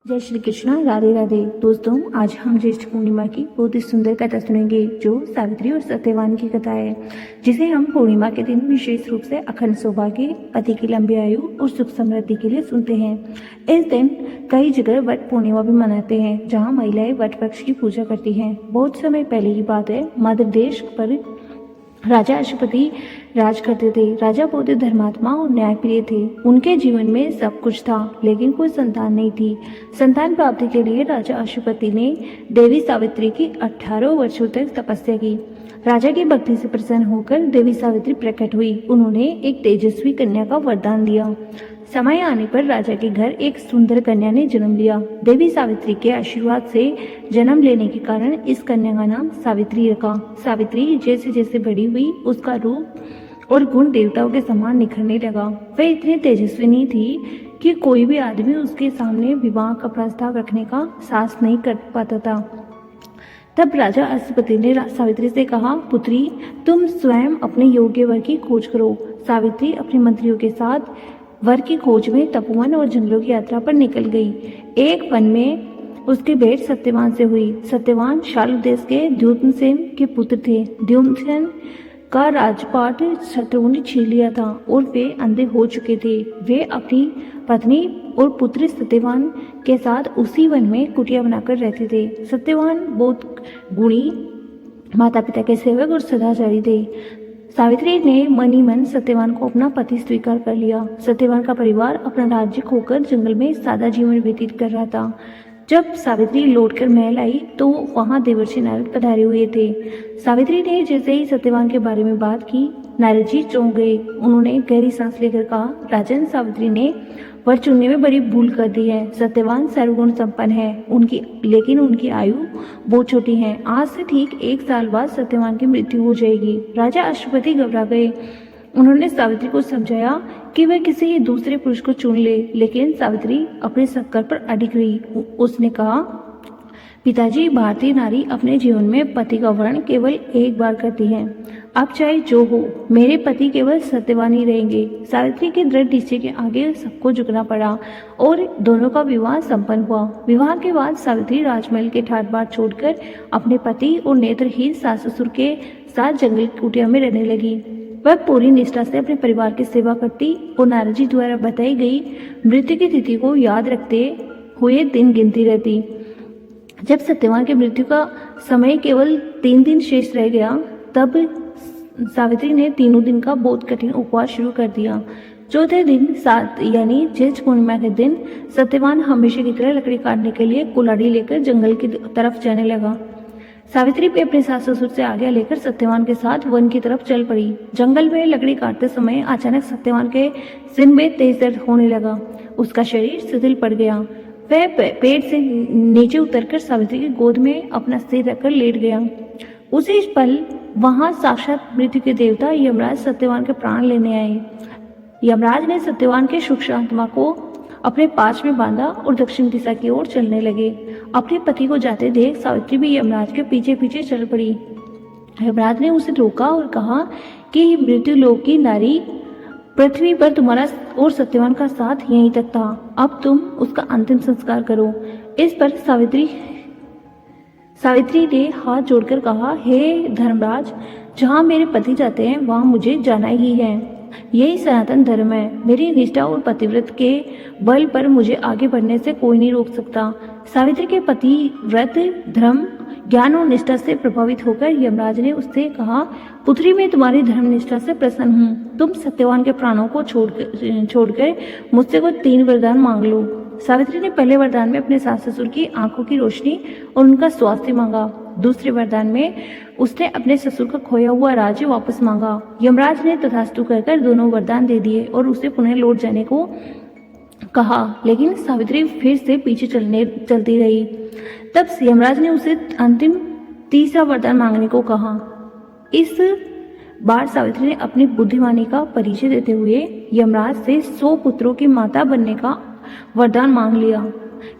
जय श्री कृष्णा। राधे राधे। दोस्तों, आज हम ज्येष्ठ पूर्णिमा की बहुत ही सुंदर कथा सुनेंगे जो सावित्री और सत्यवान की कथा है, जिसे हम पूर्णिमा के दिन विशेष रूप से अखंड सौभाग्य, पति की लंबी आयु और सुख समृद्धि के लिए सुनते हैं। इस दिन कई जगह वट पूर्णिमा भी मनाते हैं, जहाँ महिलाएं वट वृक्ष की पूजा करती हैं। बहुत समय पहले की बात है, मध्य देश पर राजा अशुपति राज करते थे। राजा बहुत ही धर्मात्मा और न्यायप्रिय थे। उनके जीवन में सब कुछ था, लेकिन कोई संतान नहीं थी। संतान प्राप्ति के लिए राजा अशुपति ने देवी सावित्री की 18 वर्षों तक तपस्या की। राजा की भक्ति से प्रसन्न होकर देवी सावित्री प्रकट हुई। उन्होंने एक तेजस्वी कन्या का वरदान दिया। समय आने पर राजा के घर एक सुंदर कन्या ने जन्म लिया। देवी सावित्री के आशीर्वाद से जन्म लेने के कारण इस कन्या का नाम सावित्री रखा। सावित्री जैसे जैसे बड़ी हुई, उसका रूप और गुण देवताओं के समान निखरने लगा। वह इतनी तेजस्विनी थी कि कोई भी आदमी उसके सामने विवाह का प्रस्ताव रखने का साहस नहीं कर पाता था। तब राजा अशुपति ने सावित्री से कहा, पुत्री, तुम स्वयं अपने योग्य वर की खोज करो। सावित्री अपने मंत्रियों के साथ वर की खोज में तपोवन और जंगलों की यात्रा पर निकल गई। एक वन में उसकी भेंट सत्यवान से हुई। सत्यवान शाल्व देश के द्युम्नसेन के पुत्र थे। द्युम्नसेन का राजपाट शत्रुओं ने छीन लिया था और वे अंधे हो चुके थे। वे अपनी पत्नी और पुत्र सत्यवान के साथ उसी वन में कुटिया बनाकर रहते थे। सत्यवान बहुत गुणी, माता पिता के सेवक और सदाचारी थे। सावित्री ने मन ही मन सत्यवान को अपना पति स्वीकार कर लिया। सत्यवान का परिवार अपना राज्य खोकर जंगल में सादा जीवन व्यतीत कर रहा था। जब सावित्री लौटकर महल आई तो वहां देवर्षि नारद पधारे हुए थे। सावित्री ने जैसे ही सत्यवान के बारे में बात की, नारद जी चौंक गए। उन्होंने गहरी सांस लेकर कहा, राजन, सावित्री ने वर चुनने में बड़ी भूल कर दी है। सत्यवान सर्वगुण संपन्न है, लेकिन उनकी आयु बहुत छोटी है। आज से ठीक 1 साल बाद सत्यवान की मृत्यु हो जाएगी। राजा अशुपति घबरा गए। उन्होंने सावित्री को समझाया कि वह किसी दूसरे पुरुष को चुन ले, लेकिन सावित्री अपने संकल्प पर अडिग रही। उसने कहा, पिताजी, भारतीय नारी अपने जीवन में पति का वर्ण केवल एक बार करती है। अब चाहे जो हो, मेरे पति केवल सत्यवान ही रहेंगे। सावित्री के दृढ़ निश्चय के आगे सबको झुकना पड़ा और दोनों का विवाह संपन्न हुआ। विवाह के बाद सावित्री राजमहल के ठाट बाट छोड़कर अपने पति और नेत्रहीन सास ससुर के साथ जंगल की कुटिया में रहने लगी। वह पूरी निष्ठा से अपने परिवार की सेवा करती और नारद जी द्वारा बताई गई मृत्यु की तिथि को याद रखते हुए दिन गिनती रहती। जब सत्यवान की मृत्यु का समय केवल 3 दिन शेष रह गया, तब सावित्री ने 3 दिन का बहुत कठिन उपवास शुरू कर दिया। चौथे दिन, 7 यानी ज्येष्ठ पूर्णिमा के दिन, सत्यवान हमेशा की तरह लकड़ी काटने के लिए कुल्हाड़ी लेकर जंगल की तरफ जाने लगा। सावित्री भी अपने सास ससुर से आज्ञा लेकर सत्यवान के साथ वन की तरफ चल पड़ी। जंगल में लकड़ी काटते समय अचानक सत्यवान के सिर में तेज दर्द होने लगा। उसका शरीर शिथिल पड़ गया। वह पेड़ से नीचे उतरकर सावित्री की गोद में अपना सिर रखकर लेट गया। उसी पल वहां साक्षात मृत्यु के देवता यमराज सत्यवान के प्राण लेने आए। यमराज ने सत्यवान के सूक्ष्म आत्मा को अपने पास में बांधा और दक्षिण दिशा की ओर चलने लगे। अपने पति को जाते देख सावित्री भी यमराज के पीछे पीछे चल पड़ी। यमराज ने उसे रोका और कहा कि मृत्यु लोक की नारी पृथ्वी पर तुम्हारा और सत्यवान का साथ यहीं तक था। अब तुम उसका अंतिम संस्कार करो। इस पर सावित्री ने हाथ जोड़कर कहा, हे धर्मराज, जहाँ मेरे पति जाते हैं वहां मुझे जाना ही है। यही सनातन धर्म है। मेरी निष्ठा और पतिव्रत के बल पर मुझे आगे बढ़ने से कोई नहीं रोक सकता। सावित्री के पति व्रत, धर्म, ज्ञान और निष्ठा से प्रभावित होकर यमराज ने उससे कहा, पुत्री, मैं तुम्हारी धर्म निष्ठा से प्रसन्न हूँ। तुम सत्यवान के प्राणों को छोड़कर मुझसे को 3 वरदान मांग लो। सावित्री ने पहले वरदान में अपने सास ससुर की आंखों की रोशनी और उनका स्वास्थ्य मांगा। दूसरे वरदान में उसने अपने ससुर का खोया हुआ राज्य वापस मांगा। यमराज ने तथास्तु कहकर दोनों वरदान दे दिए और उसे पुनः लौट जाने को कहा, लेकिन सावित्री फिर से पीछे चलती रही। तब यमराज ने उसे अंतिम तीसरा वरदान मांगने को कहा। इस बार सावित्री ने अपनी बुद्धिमानी का परिचय देते हुए यमराज से 100 पुत्रों की माता बनने का वरदान मांग लिया।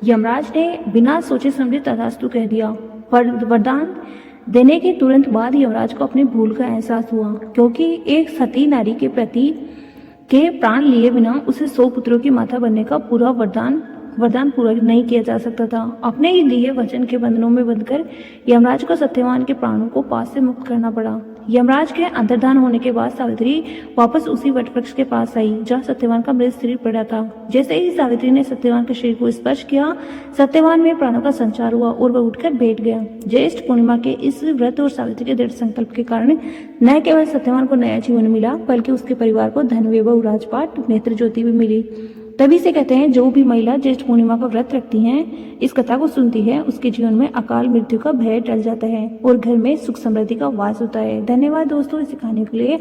यमराज ने बिना सोचे समझे तथास्तु कह दिया। वरदान देने के तुरंत बाद यमराज को अपनी भूल का एहसास हुआ, क्योंकि एक सती नारी के प्रति के प्राण लिए बिना उसे 100 पुत्रों की माता बनने का पूरा वरदान वरदान पूरा नहीं किया जा सकता था। अपने ही दिए वचन के बंधनों में बंधकर यमराज को सत्यवान के प्राणों को पास से मुक्त करना पड़ा। यमराज के अंतर्धान होने के बाद सावित्री वापस उसी वटवृक्ष के पास आई जहाँ सत्यवान का मृत शरीर पड़ा था। जैसे ही सावित्री ने सत्यवान के शरीर को स्पर्श किया, सत्यवान में प्राणों का संचार हुआ और वह उठकर बैठ गया। ज्येष्ठ पूर्णिमा के इस व्रत और सावित्री के दृढ़ संकल्प के कारण न केवल सत्यवान को नया जीवन मिला, बल्कि उसके परिवार को धन वैभव, राजपाट, नेत्र ज्योति भी मिली। तभी से कहते हैं, जो भी महिला ज्येष्ठ पूर्णिमा का व्रत रखती हैं, इस कथा को सुनती है, उसके जीवन में अकाल मृत्यु का भय टल जाता है और घर में सुख समृद्धि का वास होता है। धन्यवाद दोस्तों इस कहानी के लिए।